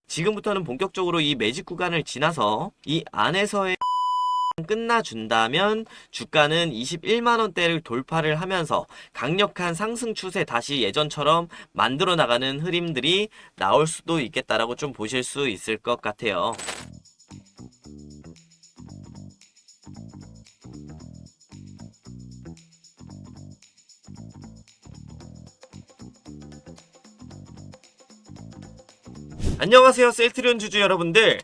지금부터는 본격적으로 이 매직 구간을 지나서 이 안에서의 끝나준다면 주가는 21만원대를 돌파를 하면서 강력한 상승 추세 다시 예전처럼 만들어 나가는 흐름들이 나올 수도 있겠다라고 좀 보실 수 있을 것 같아요. 안녕하세요, 셀트리온 주주 여러분들.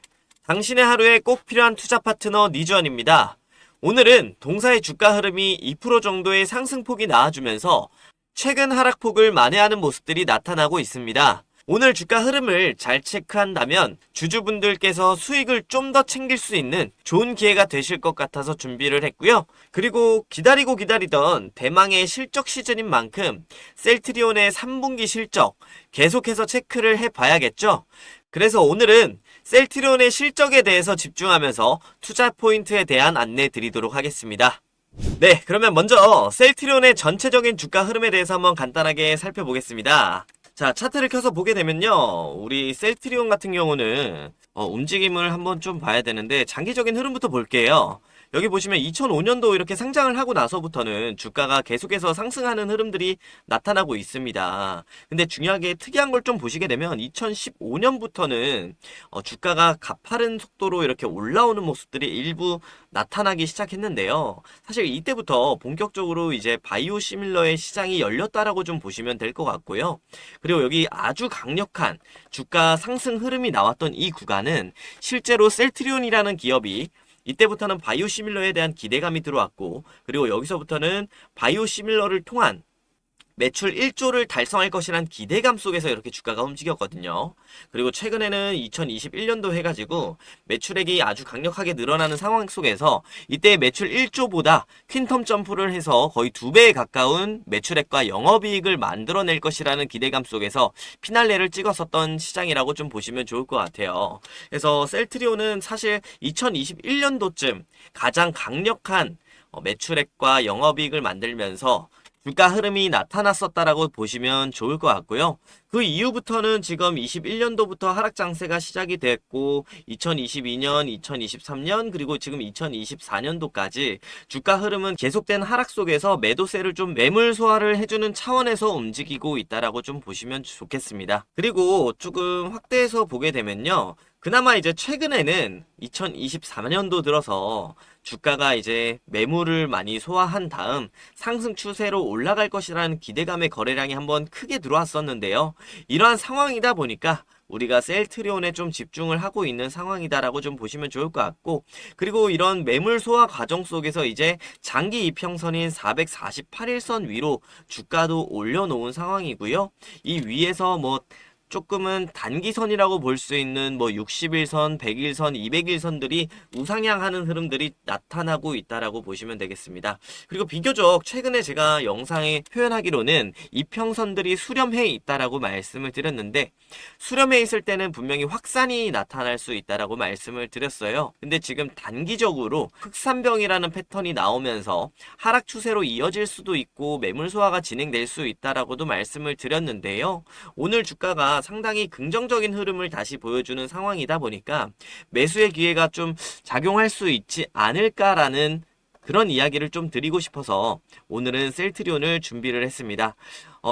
당신의 하루에 꼭 필요한 투자 파트너 니주원입니다. 오늘은 동사의 주가 흐름이 2% 정도의 상승폭이 나와주면서 최근 하락폭을 만회하는 모습들이 나타나고 있습니다. 오늘 주가 흐름을 잘 체크한다면 주주분들께서 수익을 좀 더 챙길 수 있는 좋은 기회가 되실 것 같아서 준비를 했고요. 그리고 기다리던 대망의 실적 시즌인 만큼 셀트리온의 3분기 실적 계속해서 체크를 해봐야겠죠. 그래서 오늘은 셀트리온의 실적에 대해서 집중하면서 투자 포인트에 대한 안내 드리도록 하겠습니다. 네, 그러면 먼저 셀트리온의 전체적인 주가 흐름에 대해서 한번 간단하게 살펴보겠습니다. 자, 차트를 켜서 보게 되면요, 우리 셀트리온 같은 경우는 움직임을 한번 좀 봐야 되는데 장기적인 흐름부터 볼게요. 여기 보시면 2005년도 이렇게 상장을 하고 나서부터는 주가가 계속해서 상승하는 흐름들이 나타나고 있습니다. 근데 중요하게 특이한 걸 좀 보시게 되면 2015년부터는 주가가 가파른 속도로 이렇게 올라오는 모습들이 일부 나타나기 시작했는데요. 사실 이때부터 본격적으로 이제 바이오 시밀러의 시장이 열렸다라고 좀 보시면 될 것 같고요. 그리고 여기 아주 강력한 주가 상승 흐름이 나왔던 이 구간은 실제로 셀트리온이라는 기업이 이때부터는 바이오 시밀러에 대한 기대감이 들어왔고, 그리고 여기서부터는 바이오 시밀러를 통한 매출 1조를 달성할 것이란 기대감 속에서 이렇게 주가가 움직였거든요. 그리고 최근에는 2021년도 해가지고 매출액이 아주 강력하게 늘어나는 상황 속에서 이때 매출 1조보다 퀸텀 점프를 해서 거의 2배에 가까운 매출액과 영업이익을 만들어낼 것이라는 기대감 속에서 피날레를 찍었었던 시장이라고 좀 보시면 좋을 것 같아요. 그래서 셀트리온은 사실 2021년도쯤 가장 강력한 매출액과 영업이익을 만들면서 주가 흐름이 나타났었다라고 보시면 좋을 것 같고요. 그 이후부터는 지금 21년도부터 하락 장세가 시작이 됐고 2022년, 2023년 그리고 지금 2024년도까지 주가 흐름은 계속된 하락 속에서 매도세를 좀 매물 소화를 해주는 차원에서 움직이고 있다라고 좀 보시면 좋겠습니다. 그리고 조금 확대해서 보게 되면요. 그나마 이제 최근에는 2024년도 들어서 주가가 이제 매물을 많이 소화한 다음 상승 추세로 올라갈 것이라는 기대감의 거래량이 한번 크게 들어왔었는데요. 이러한 상황이다 보니까 우리가 셀트리온에 좀 집중을 하고 있는 상황이다라고 좀 보시면 좋을 것 같고, 그리고 이런 매물 소화 과정 속에서 이제 장기 이평선인 448일선 위로 주가도 올려놓은 상황이고요. 이 위에서 뭐 조금은 단기선이라고 볼 수 있는 뭐 60일선, 100일선, 200일선들이 우상향하는 흐름들이 나타나고 있다라고 보시면 되겠습니다. 그리고 비교적 최근에 제가 영상에 표현하기로는 이평선들이 수렴해 있다라고 말씀을 드렸는데, 수렴해 있을 때는 분명히 확산이 나타날 수 있다라고 말씀을 드렸어요. 근데 지금 단기적으로 흑산병이라는 패턴이 나오면서 하락 추세로 이어질 수도 있고 매물 소화가 진행될 수 있다라고도 말씀을 드렸는데요. 오늘 주가가 상당히 긍정적인 흐름을 다시 보여주는 상황이다 보니까 매수의 기회가 좀 작용할 수 있지 않을까라는 그런 이야기를 좀 드리고 싶어서 오늘은 셀트리온을 준비를 했습니다.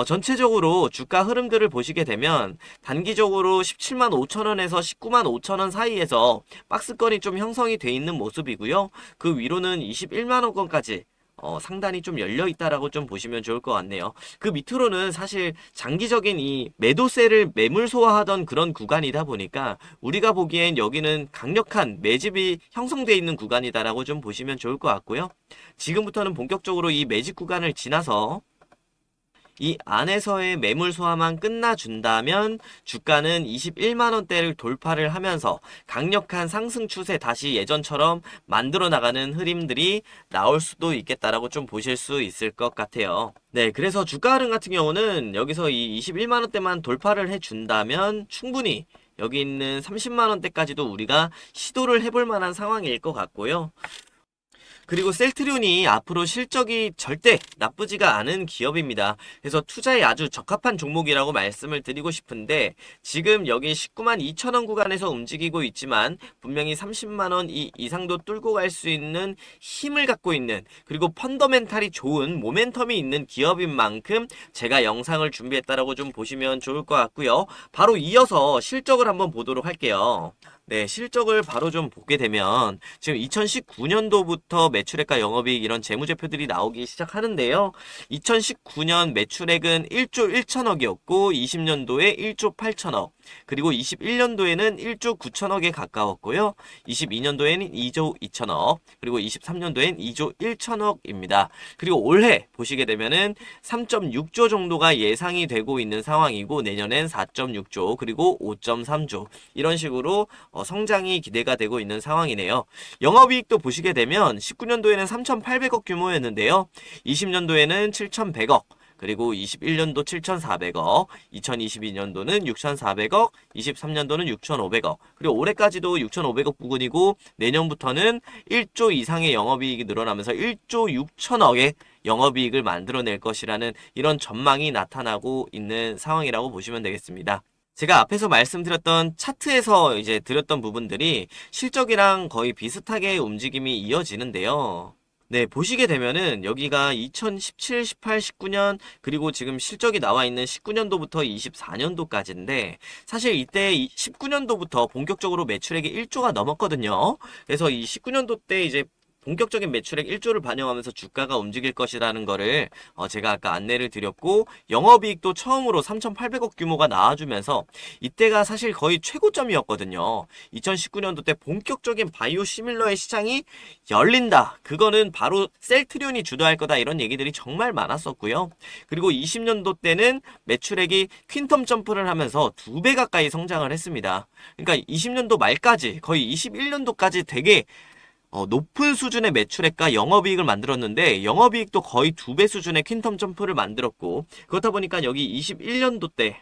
전체적으로 주가 흐름들을 보시게 되면 단기적으로 17만 5천원에서 19만 5천원 사이에서 박스권이 좀 형성이 돼 있는 모습이고요. 그 위로는 21만 원권까지 상단이 좀 열려 있다라고 좀 보시면 좋을 것 같네요. 그 밑으로는 사실 장기적인 이 매도세를 매물 소화하던 그런 구간이다 보니까 우리가 보기엔 여기는 강력한 매집이 형성되어 있는 구간이다라고 좀 보시면 좋을 것 같고요. 지금부터는 본격적으로 이 매집 구간을 지나서 이 안에서의 매물 소화만 끝나준다면 주가는 21만원대를 돌파를 하면서 강력한 상승 추세 다시 예전처럼 만들어 나가는 흐름들이 나올 수도 있겠다라고 좀 보실 수 있을 것 같아요. 네, 그래서 주가 흐름 같은 경우는 여기서 이 21만원대만 돌파를 해준다면 충분히 여기 있는 30만원대까지도 우리가 시도를 해볼 만한 상황일 것 같고요. 그리고 셀트리온이 앞으로 실적이 절대 나쁘지가 않은 기업입니다. 그래서 투자에 아주 적합한 종목이라고 말씀을 드리고 싶은데 지금 여기 19만 2천 원 구간에서 움직이고 있지만 분명히 30만 원 이상도 뚫고 갈 수 있는 힘을 갖고 있는, 그리고 펀더멘탈이 좋은 모멘텀이 있는 기업인 만큼 제가 영상을 준비했다라고 좀 보시면 좋을 것 같고요. 바로 이어서 실적을 한번 보도록 할게요. 네, 실적을 바로 좀 보게 되면 지금 2019년도부터 매출액과 영업이익 이런 재무제표들이 나오기 시작하는데요. 2019년 매출액은 1조 1천억이었고 20년도에 1조 8천억, 그리고 21년도에는 1조 9천억에 가까웠고요. 22년도에는 2조 2천억, 그리고 23년도엔 2조 1천억입니다. 그리고 올해 보시게 되면은 3.6조 정도가 예상이 되고 있는 상황이고 내년엔 4.6조 그리고 5.3조 이런 식으로 성장이 기대가 되고 있는 상황이네요. 영업이익도 보시게 되면 19년도에는 3,800억 규모였는데요. 20년도에는 7,100억, 그리고 21년도 7,400억, 2022년도는 6,400억, 23년도는 6,500억, 그리고 올해까지도 6,500억 부근이고 내년부터는 1조 이상의 영업이익이 늘어나면서 1조 6천억의 영업이익을 만들어낼 것이라는 이런 전망이 나타나고 있는 상황이라고 보시면 되겠습니다. 제가 앞에서 말씀드렸던 차트에서 이제 드렸던 부분들이 실적이랑 거의 비슷하게 움직임이 이어지는데요. 네, 보시게 되면은 여기가 2017, 18, 19년 그리고 지금 실적이 나와 있는 19년도부터 24년도까지인데 사실 이때 19년도부터 본격적으로 매출액이 1조가 넘었거든요. 그래서 이 19년도 때 이제 본격적인 매출액 1조를 반영하면서 주가가 움직일 것이라는 거를 제가 아까 안내를 드렸고 영업이익도 처음으로 3,800억 규모가 나와주면서 이때가 사실 거의 최고점이었거든요. 2019년도 때 본격적인 바이오 시밀러의 시장이 열린다. 그거는 바로 셀트리온이 주도할 거다. 이런 얘기들이 정말 많았었고요. 그리고 20년도 때는 매출액이 퀸텀 점프를 하면서 2배 가까이 성장을 했습니다. 그러니까 20년도 말까지 거의 21년도까지 되게 높은 수준의 매출액과 영업이익을 만들었는데 영업이익도 거의 2배 수준의 퀸텀 점프를 만들었고 그렇다 보니까 여기 21년도 때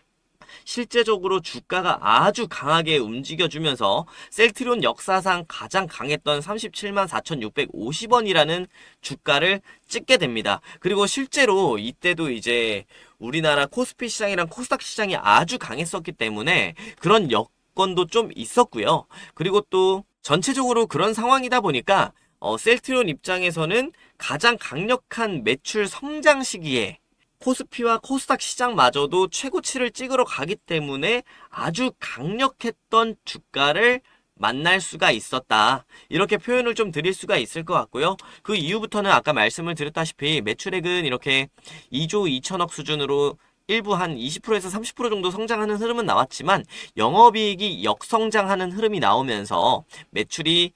실제적으로 주가가 아주 강하게 움직여주면서 셀트리온 역사상 가장 강했던 37만 4,650원이라는 주가를 찍게 됩니다. 그리고 실제로 이때도 이제 우리나라 코스피 시장이랑 코스닥 시장이 아주 강했었기 때문에 그런 여건도 좀 있었고요. 그리고 또 전체적으로 그런 상황이다 보니까 셀트리온 입장에서는 가장 강력한 매출 성장 시기에 코스피와 코스닥 시장마저도 최고치를 찍으러 가기 때문에 아주 강력했던 주가를 만날 수가 있었다. 이렇게 표현을 좀 드릴 수가 있을 것 같고요. 그 이후부터는 아까 말씀을 드렸다시피 매출액은 이렇게 2조 2천억 수준으로 일부 한 20%에서 30% 정도 성장하는 흐름은 나왔지만 영업이익이 역성장하는 흐름이 나오면서 매출이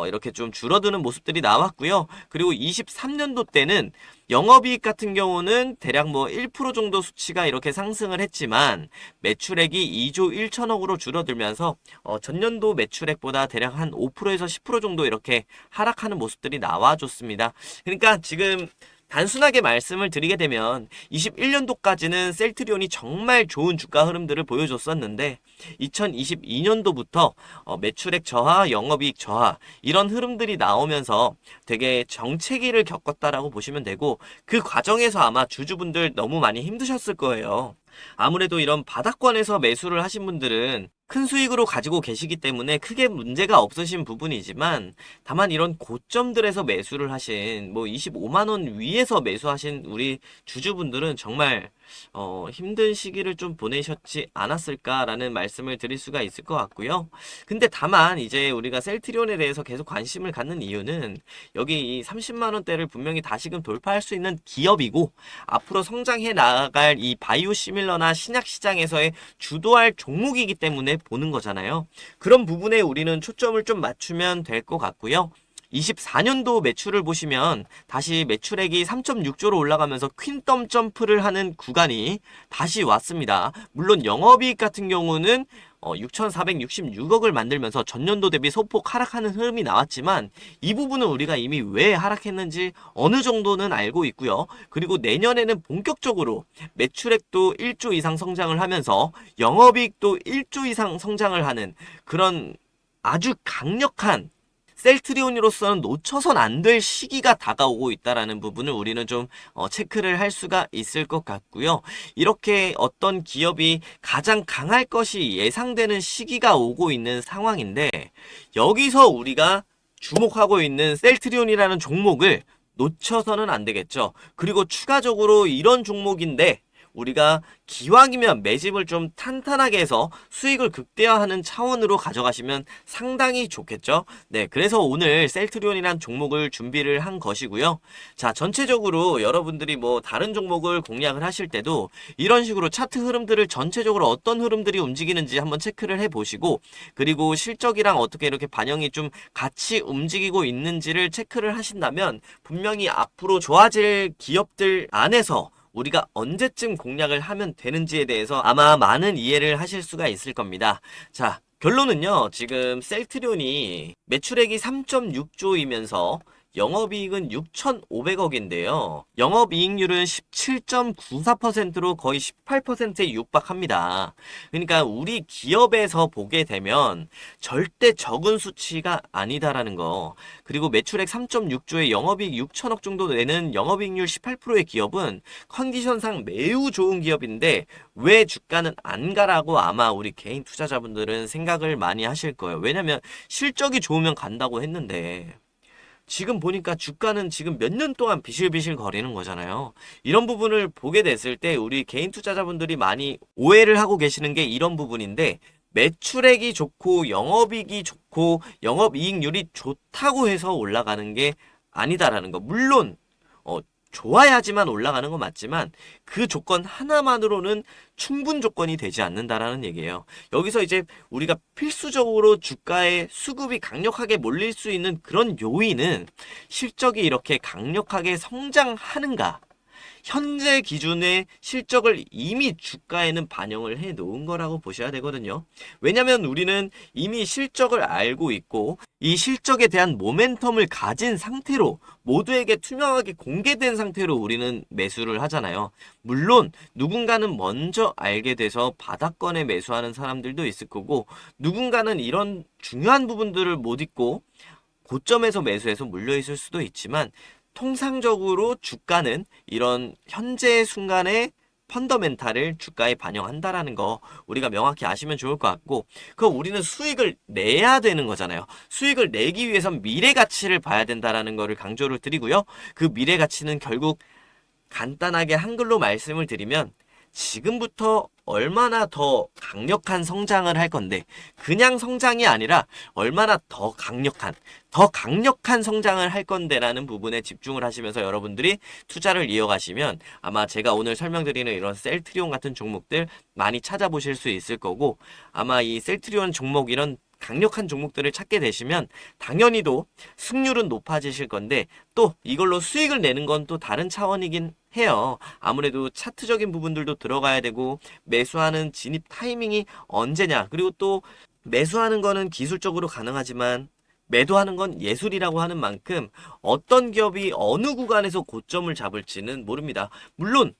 이렇게 좀 줄어드는 모습들이 나왔고요. 그리고 23년도 때는 영업이익 같은 경우는 대략 뭐 1% 정도 수치가 이렇게 상승을 했지만 매출액이 2조 1천억으로 줄어들면서 전년도 매출액보다 대략 한 5%에서 10% 정도 이렇게 하락하는 모습들이 나와줬습니다. 그러니까 지금 단순하게 말씀을 드리게 되면 21년도까지는 셀트리온이 정말 좋은 주가 흐름들을 보여줬었는데 2022년도부터 매출액 저하, 영업이익 저하 이런 흐름들이 나오면서 되게 정체기를 겪었다라고 보시면 되고 그 과정에서 아마 주주분들 너무 많이 힘드셨을 거예요. 아무래도 이런 바닥권에서 매수를 하신 분들은 큰 수익으로 가지고 계시기 때문에 크게 문제가 없으신 부분이지만 다만 이런 고점들에서 매수를 하신 뭐 25만 원 위에서 매수하신 우리 주주분들은 정말 힘든 시기를 좀 보내셨지 않았을까라는 말씀을 드릴 수가 있을 것 같고요. 근데 다만 이제 우리가 셀트리온에 대해서 계속 관심을 갖는 이유는 여기 이 30만 원대를 분명히 다시금 돌파할 수 있는 기업이고 앞으로 성장해 나갈 이 바이오 시밀러나 신약 시장에서의 주도할 종목이기 때문에 보는 거잖아요. 그런 부분에 우리는 초점을 좀 맞추면 될 것 같고요. 24년도 매출을 보시면 다시 매출액이 3.6조로 올라가면서 퀸덤 점프를 하는 구간이 다시 왔습니다. 물론 영업이익 같은 경우는 6,466억을 만들면서 전년도 대비 소폭 하락하는 흐름이 나왔지만 이 부분은 우리가 이미 왜 하락했는지 어느 정도는 알고 있고요. 그리고 내년에는 본격적으로 매출액도 1조 이상 성장을 하면서 영업이익도 1조 이상 성장을 하는 그런 아주 강력한 셀트리온으로서는 놓쳐선 안 될 시기가 다가오고 있다라는 부분을 우리는 좀 체크를 할 수가 있을 것 같고요. 이렇게 어떤 기업이 가장 강할 것이 예상되는 시기가 오고 있는 상황인데, 여기서 우리가 주목하고 있는 셀트리온이라는 종목을 놓쳐서는 안 되겠죠. 그리고 추가적으로 이런 종목인데 우리가 기왕이면 매집을 좀 탄탄하게 해서 수익을 극대화하는 차원으로 가져가시면 상당히 좋겠죠. 네, 그래서 오늘 셀트리온이란 종목을 준비를 한 것이고요. 자, 전체적으로 여러분들이 뭐 다른 종목을 공략을 하실 때도 이런 식으로 차트 흐름들을 전체적으로 어떤 흐름들이 움직이는지 한번 체크를 해보시고, 그리고 실적이랑 어떻게 이렇게 반영이 좀 같이 움직이고 있는지를 체크를 하신다면 분명히 앞으로 좋아질 기업들 안에서 우리가 언제쯤 공략을 하면 되는지에 대해서 아마 많은 이해를 하실 수가 있을 겁니다. 자, 결론은요. 지금 셀트리온이 매출액이 3.6조이면서 영업이익은 6,500억인데요. 영업이익률은 17.94%로 거의 18%에 육박합니다. 그러니까 우리 기업에서 보게 되면 절대 적은 수치가 아니다라는 거. 그리고 매출액 3.6조에 영업이익 6천억 정도 내는 영업이익률 18%의 기업은 컨디션상 매우 좋은 기업인데 왜 주가는 안 가라고 아마 우리 개인 투자자분들은 생각을 많이 하실 거예요. 왜냐면 실적이 좋으면 간다고 했는데 지금 보니까 주가는 지금 몇 년 동안 비실비실 거리는 거잖아요. 이런 부분을 보게 됐을 때 우리 개인 투자자분들이 많이 오해를 하고 계시는 게 이런 부분인데, 매출액이 좋고 영업이익이 좋고 영업이익률이 좋다고 해서 올라가는 게 아니다라는 거. 물론 좋아야지만 올라가는 건 맞지만 그 조건 하나만으로는 충분 조건이 되지 않는다라는 얘기예요. 여기서 이제 우리가 필수적으로 주가의 수급이 강력하게 몰릴 수 있는 그런 요인은 실적이 이렇게 강력하게 성장하는가, 현재 기준의 실적을 이미 주가에는 반영을 해 놓은 거라고 보셔야 되거든요. 왜냐면 우리는 이미 실적을 알고 있고 이 실적에 대한 모멘텀을 가진 상태로 모두에게 투명하게 공개된 상태로 우리는 매수를 하잖아요. 물론 누군가는 먼저 알게 돼서 바닥권에 매수하는 사람들도 있을 거고, 누군가는 이런 중요한 부분들을 못 잊고 고점에서 매수해서 물려 있을 수도 있지만, 통상적으로 주가는 이런 현재 순간의 펀더멘탈을 주가에 반영한다라는 거 우리가 명확히 아시면 좋을 것 같고, 그럼 우리는 수익을 내야 되는 거잖아요. 수익을 내기 위해선 미래 가치를 봐야 된다라는 거를 강조를 드리고요. 그 미래 가치는 결국 간단하게 한글로 말씀을 드리면 지금부터 얼마나 더 강력한 성장을 할 건데, 그냥 성장이 아니라 얼마나 더 강력한 성장을 할 건데라는 부분에 집중을 하시면서 여러분들이 투자를 이어가시면 아마 제가 오늘 설명드리는 이런 셀트리온 같은 종목들 많이 찾아보실 수 있을 거고, 아마 이 셀트리온 종목 이런 강력한 종목들을 찾게 되시면 당연히도 승률은 높아지실 건데, 또 이걸로 수익을 내는 건 또 다른 차원이긴 해요. 아무래도 차트적인 부분들도 들어가야 되고, 매수하는 진입 타이밍이 언제냐, 그리고 또 매수하는 거는 기술적으로 가능하지만 매도하는 건 예술이라고 하는 만큼 어떤 기업이 어느 구간에서 고점을 잡을지는 모릅니다. 물론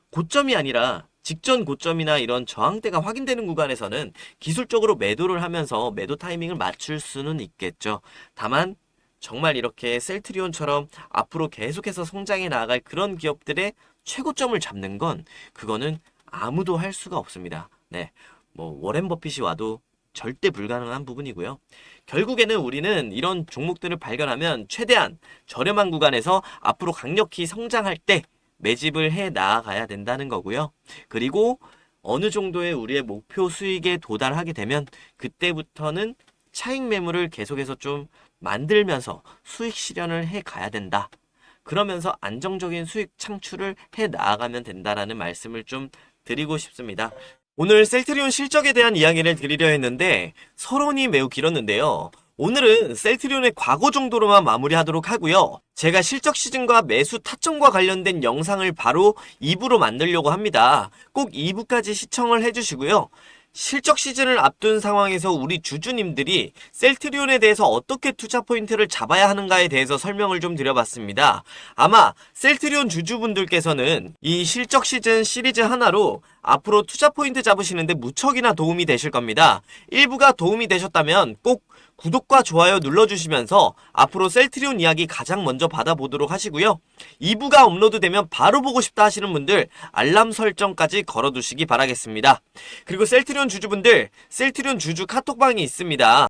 고점이 아니라 직전 고점이나 이런 저항대가 확인되는 구간에서는 기술적으로 매도를 하면서 매도 타이밍을 맞출 수는 있겠죠. 다만 정말 이렇게 셀트리온처럼 앞으로 계속해서 성장해 나갈 그런 기업들의 최고점을 잡는 건 그거는 아무도 할 수가 없습니다. 네, 뭐 워렌 버핏이 와도 절대 불가능한 부분이고요. 결국에는 우리는 이런 종목들을 발견하면 최대한 저렴한 구간에서 앞으로 강력히 성장할 때 매집을 해 나가야 된다는 거고요. 그리고 어느 정도의 우리의 목표 수익에 도달하게 되면 그때부터는 차익 매물을 계속해서 좀 만들면서 수익 실현을 해 가야 된다. 그러면서 안정적인 수익 창출을 해 나가면 된다라는 말씀을 좀 드리고 싶습니다. 오늘 셀트리온 실적에 대한 이야기를 드리려 했는데 서론이 매우 길었는데요. 오늘은 셀트리온의 과거 정도로만 마무리하도록 하고요. 제가 실적 시즌과 매수 타점과 관련된 영상을 바로 2부로 만들려고 합니다. 꼭 2부까지 시청을 해주시고요. 실적 시즌을 앞둔 상황에서 우리 주주님들이 셀트리온에 대해서 어떻게 투자 포인트를 잡아야 하는가에 대해서 설명을 좀 드려봤습니다. 아마 셀트리온 주주분들께서는 이 실적 시즌 시리즈 하나로 앞으로 투자 포인트 잡으시는데 무척이나 도움이 되실 겁니다. 일부가 도움이 되셨다면 꼭 구독과 좋아요 눌러주시면서 앞으로 셀트리온 이야기 가장 먼저 받아보도록 하시고요. 2부가 업로드되면 바로 보고 싶다 하시는 분들 알람 설정까지 걸어두시기 바라겠습니다. 그리고 셀트리온 주주분들, 셀트리온 주주 카톡방이 있습니다.